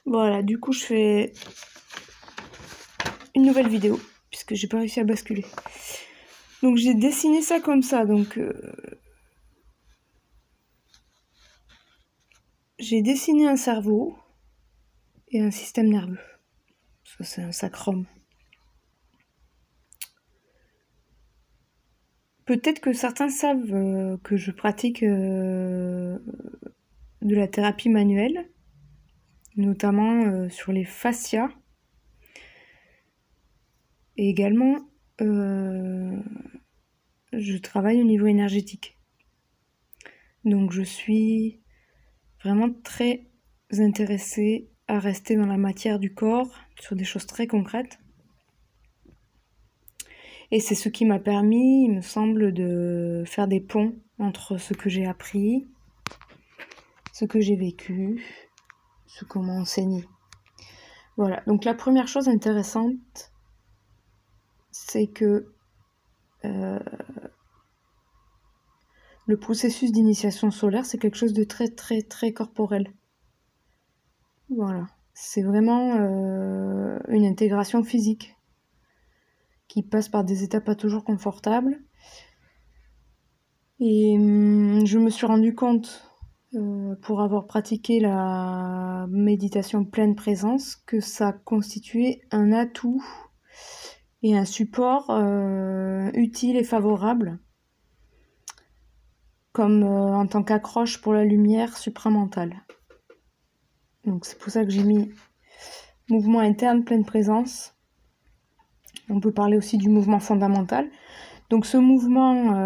Voilà, du coup je fais une nouvelle vidéo, puisque j'ai pas réussi à basculer. Donc j'ai dessiné ça comme ça, donc j'ai dessiné un cerveau et un système nerveux. Ça c'est un sacrum. Peut-être que certains savent que je pratique de la thérapie manuelle, notamment sur les fascias. Et également, je travaille au niveau énergétique. Donc je suis vraiment très intéressée à rester dans la matière du corps, sur des choses très concrètes. Et c'est ce qui m'a permis, il me semble, de faire des ponts entre ce que j'ai appris, ce que j'ai vécu, ce qu'on m'a enseigné. Voilà, donc la première chose intéressante, c'est que le processus d'initiation solaire, c'est quelque chose de très très très corporel. Voilà, c'est vraiment une intégration physique qui passe par des étapes pas toujours confortables. Et je me suis rendu compte, pour avoir pratiqué la méditation pleine présence, que ça constituait un atout et un support utile et favorable, comme en tant qu'accroche pour la lumière supramentale. Donc c'est pour ça que j'ai mis mouvement interne, pleine présence. On peut parler aussi du mouvement fondamental. Donc ce mouvement,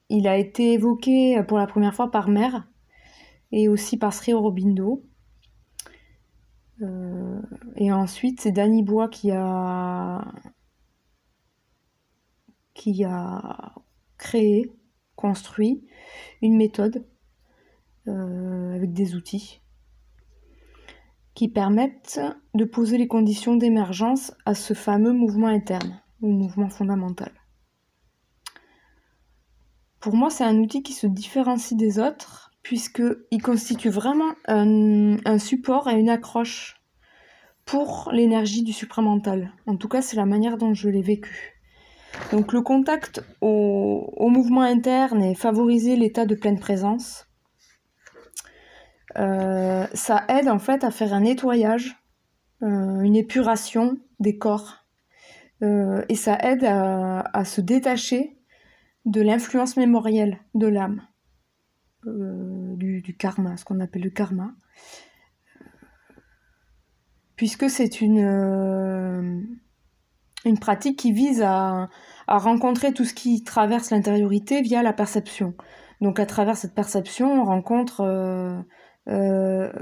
il a été évoqué pour la première fois par Mère et aussi par Sri Aurobindo. Et ensuite, c'est Danny Bois qui a créé, construit une méthode avec des outils qui permettent de poser les conditions d'émergence à ce fameux mouvement interne, ou mouvement fondamental. Pour moi, c'est un outil qui se différencie des autres, puisqu'il constitue vraiment un support et une accroche pour l'énergie du supramental. En tout cas, c'est la manière dont je l'ai vécu. Donc le contact au mouvement interne et favoriser l'état de pleine présence, ça aide en fait à faire un nettoyage, une épuration des corps, et ça aide à se détacher de l'influence mémorielle de l'âme, du karma, ce qu'on appelle le karma, puisque c'est une pratique qui vise à rencontrer tout ce qui traverse l'intériorité via la perception. Donc à travers cette perception, on rencontre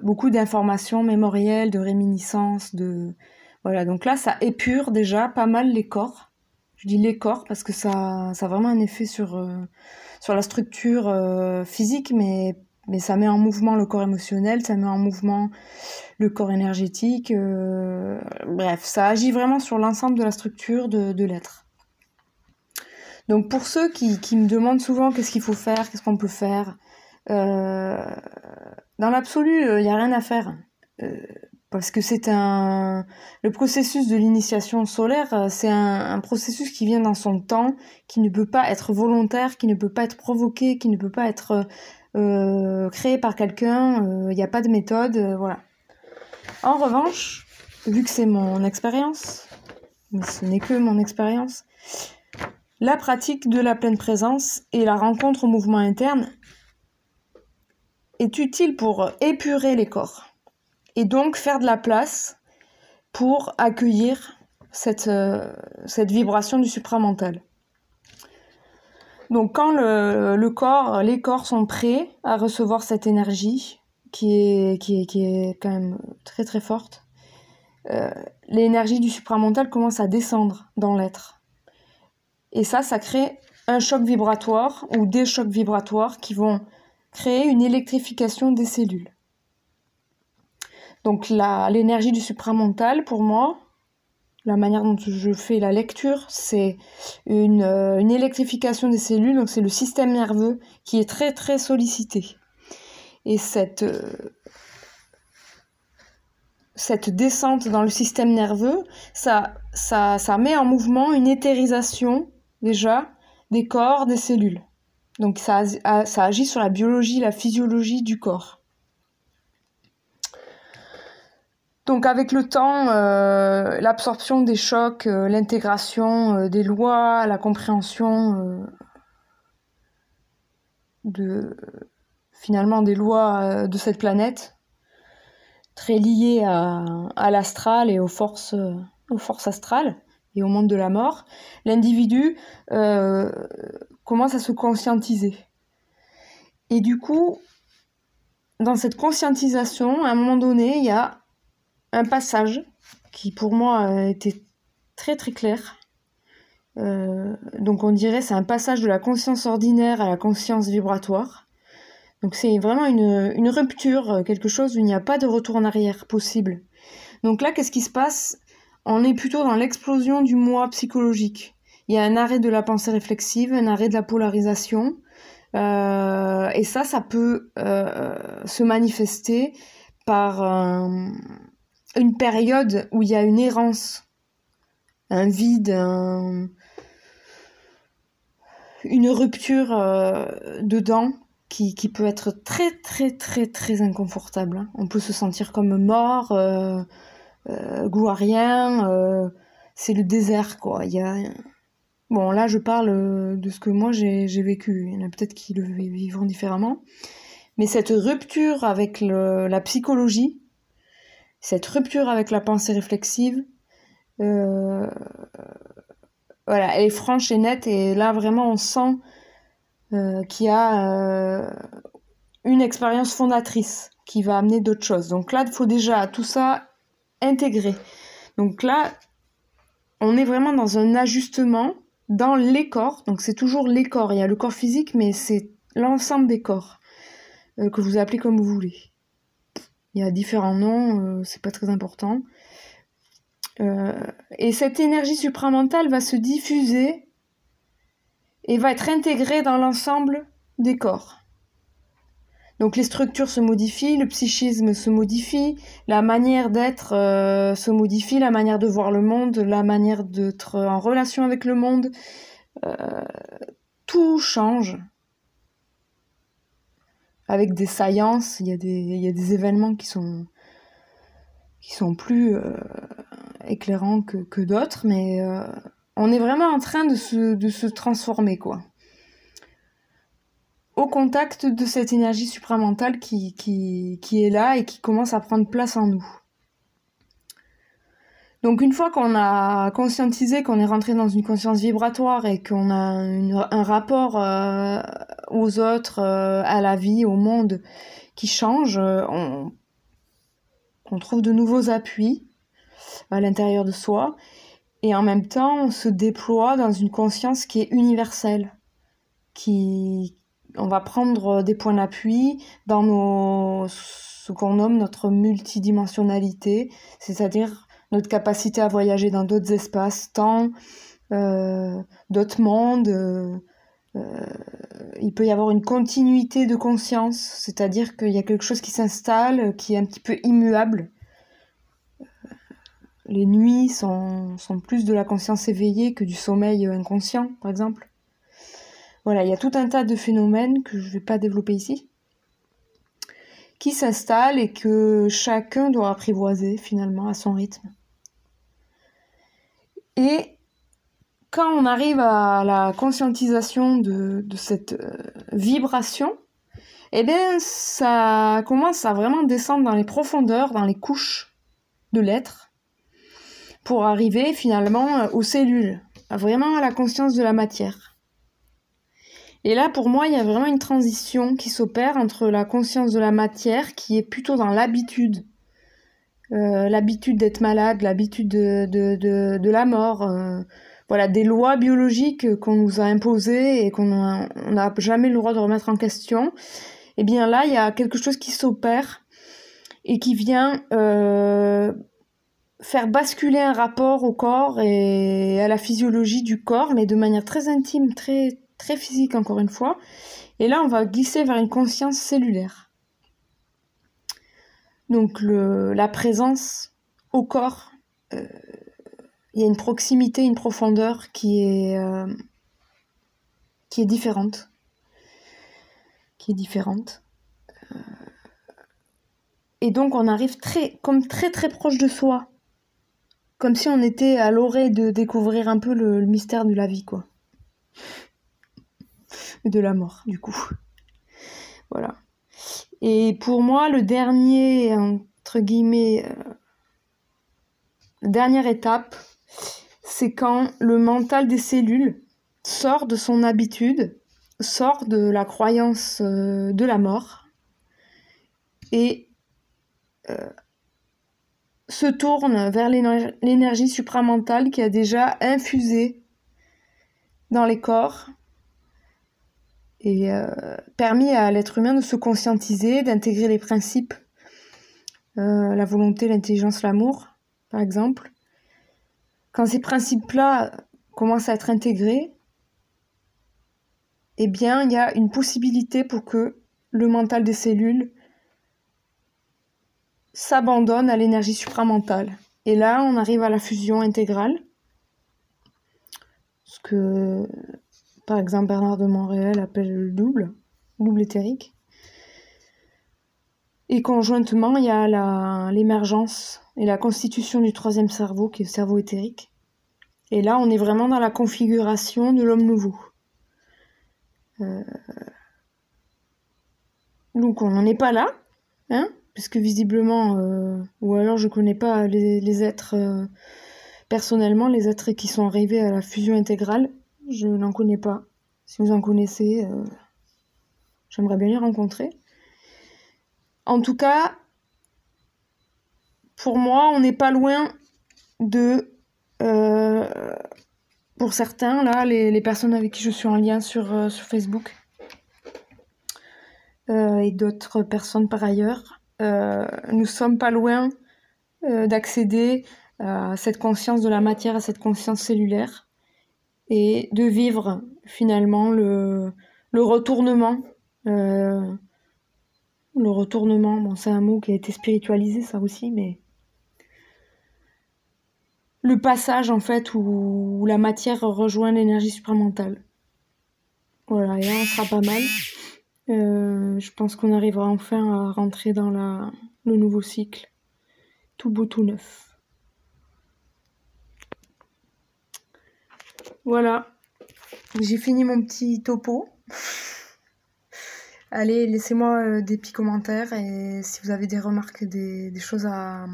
beaucoup d'informations mémorielles, de réminiscences, voilà. Donc là, ça épure déjà pas mal les corps. Je dis les corps parce que ça a vraiment un effet sur la structure physique, mais ça met en mouvement le corps émotionnel, ça met en mouvement le corps énergétique. Bref, ça agit vraiment sur l'ensemble de la structure de l'être. Donc pour ceux qui me demandent souvent qu'est-ce qu'il faut faire, qu'est-ce qu'on peut faire, dans l'absolu, il n'y a rien à faire. Parce que le processus de l'initiation solaire, c'est un processus qui vient dans son temps, qui ne peut pas être volontaire, qui ne peut pas être provoqué, qui ne peut pas être créé par quelqu'un. Il n'y a pas de méthode, voilà. En revanche, vu que c'est mon expérience, mais ce n'est que mon expérience, la pratique de la pleine présence et la rencontre au mouvement interne est utile pour épurer les corps. Et donc faire de la place pour accueillir cette vibration du supramental. Donc quand les corps sont prêts à recevoir cette énergie qui est quand même très très forte, l'énergie du supramental commence à descendre dans l'être. Et ça crée un choc vibratoire ou des chocs vibratoires qui vont créer une électrification des cellules. Donc l'énergie du supramental, pour moi, la manière dont je fais la lecture, c'est une électrification des cellules, donc c'est le système nerveux qui est très très sollicité. Et cette cette descente dans le système nerveux, ça met en mouvement une éthérisation, déjà, des corps, des cellules. Donc ça agit sur la biologie, la physiologie du corps. Donc avec le temps, l'absorption des chocs, l'intégration des lois, la compréhension finalement des lois de cette planète, très liées à l'astral et aux forces astrales et au monde de la mort, l'individu commence à se conscientiser. Et du coup, dans cette conscientisation, à un moment donné, il y a un passage qui pour moi était très très clair. Donc on dirait c'est un passage de la conscience ordinaire à la conscience vibratoire. Donc c'est vraiment une rupture, quelque chose où il n'y a pas de retour en arrière possible. Donc là, qu'est-ce qui se passe ? On est plutôt dans l'explosion du moi psychologique. Il y a un arrêt de la pensée réflexive, un arrêt de la polarisation. Et ça peut se manifester par une période où il y a une errance, un vide, une rupture dedans qui peut être très très très très inconfortable. On peut se sentir comme mort, goût à rien, c'est le désert quoi. Bon là je parle de ce que moi j'ai vécu, il y en a peut-être qui le vivront différemment, mais cette rupture avec la psychologie, cette rupture avec la pensée réflexive, voilà, elle est franche et nette, et là vraiment on sent qu'il y a une expérience fondatrice qui va amener d'autres choses. Donc là, il faut déjà tout ça intégrer. Donc là, on est vraiment dans un ajustement dans les corps. Donc c'est toujours les corps. Il y a le corps physique, mais c'est l'ensemble des corps que vous appelez comme vous voulez. Il y a différents noms, c'est pas très important. Et cette énergie supramentale va se diffuser et va être intégrée dans l'ensemble des corps. Donc les structures se modifient, le psychisme se modifie, la manière d'être se modifie, la manière de voir le monde, la manière d'être en relation avec le monde, tout change. Avec des saillances, il y a des événements qui sont plus éclairants que d'autres, mais on est vraiment en train de se transformer, quoi. Au contact de cette énergie supramentale qui est là et qui commence à prendre place en nous. Donc une fois qu'on a conscientisé, qu'on est rentré dans une conscience vibratoire et qu'on a un rapport aux autres, à la vie, au monde qui change, on trouve de nouveaux appuis à l'intérieur de soi, et en même temps on se déploie dans une conscience qui est universelle, on va prendre des points d'appui dans ce qu'on nomme notre multidimensionnalité, c'est-à-dire notre capacité à voyager dans d'autres espaces, temps, d'autres mondes. Il peut y avoir une continuité de conscience, c'est-à-dire qu'il y a quelque chose qui s'installe, qui est un petit peu immuable. Les nuits sont plus de la conscience éveillée que du sommeil inconscient, par exemple. Voilà, il y a tout un tas de phénomènes que je ne vais pas développer ici, qui s'installent et que chacun doit apprivoiser finalement à son rythme. Et quand on arrive à la conscientisation de cette vibration, eh bien ça commence à vraiment descendre dans les profondeurs, dans les couches de l'être, pour arriver finalement aux cellules, vraiment à la conscience de la matière. Et là, pour moi, il y a vraiment une transition qui s'opère entre la conscience de la matière, qui est plutôt dans l'habitude, l'habitude d'être malade, l'habitude de la mort, voilà, des lois biologiques qu'on nous a imposées et qu'on n'a jamais le droit de remettre en question. Et bien là, il y a quelque chose qui s'opère et qui vient faire basculer un rapport au corps et à la physiologie du corps, mais de manière très intime, très, très physique encore une fois. Et là, on va glisser vers une conscience cellulaire. Donc la présence au corps, il y a une proximité, une profondeur qui est différente. Et donc on arrive très très proche de soi. Comme si on était à l'orée de découvrir un peu le mystère de la vie, quoi. Et de la mort, du coup. Voilà. Et pour moi, le dernier, entre guillemets, dernière étape, c'est quand le mental des cellules sort de son habitude, sort de la croyance de la mort et se tourne vers l'énergie supramentale qui a déjà infusé dans les corps et permis à l'être humain de se conscientiser, d'intégrer les principes, la volonté, l'intelligence, l'amour, par exemple. Quand ces principes-là commencent à être intégrés, eh bien, il y a une possibilité pour que le mental des cellules s'abandonne à l'énergie supramentale. Et là, on arrive à la fusion intégrale. Ce que, par exemple, Bernard de Montréal appelle le double éthérique. Et conjointement, il y a l'émergence et la constitution du troisième cerveau, qui est le cerveau éthérique. Et là, on est vraiment dans la configuration de l'homme nouveau. Donc, on n'en est pas là, hein, puisque visiblement, ou alors je connais pas les êtres personnellement, les êtres qui sont arrivés à la fusion intégrale, je n'en connais pas. Si vous en connaissez, j'aimerais bien les rencontrer. En tout cas, pour moi, on n'est pas loin de... pour certains, là, les personnes avec qui je suis en lien sur Facebook, et d'autres personnes par ailleurs, nous sommes pas loin d'accéder à cette conscience de la matière, à cette conscience cellulaire, et de vivre finalement le retournement. Le retournement, bon, c'est un mot qui a été spiritualisé, ça aussi, mais le passage en fait où la matière rejoint l'énergie supramentale. Voilà, et là on sera pas mal. Je pense qu'on arrivera enfin à rentrer dans le nouveau cycle. Tout beau, tout neuf. Voilà, j'ai fini mon petit topo. Allez, laissez-moi des petits commentaires et si vous avez des remarques, des choses à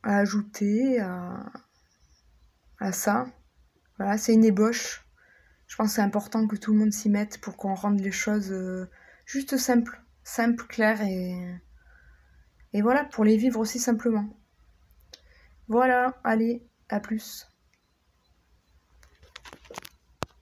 ajouter à ça. Voilà, c'est une ébauche. Je pense que c'est important que tout le monde s'y mette pour qu'on rende les choses juste simples, claires et voilà, pour les vivre aussi simplement. Voilà, allez, à plus.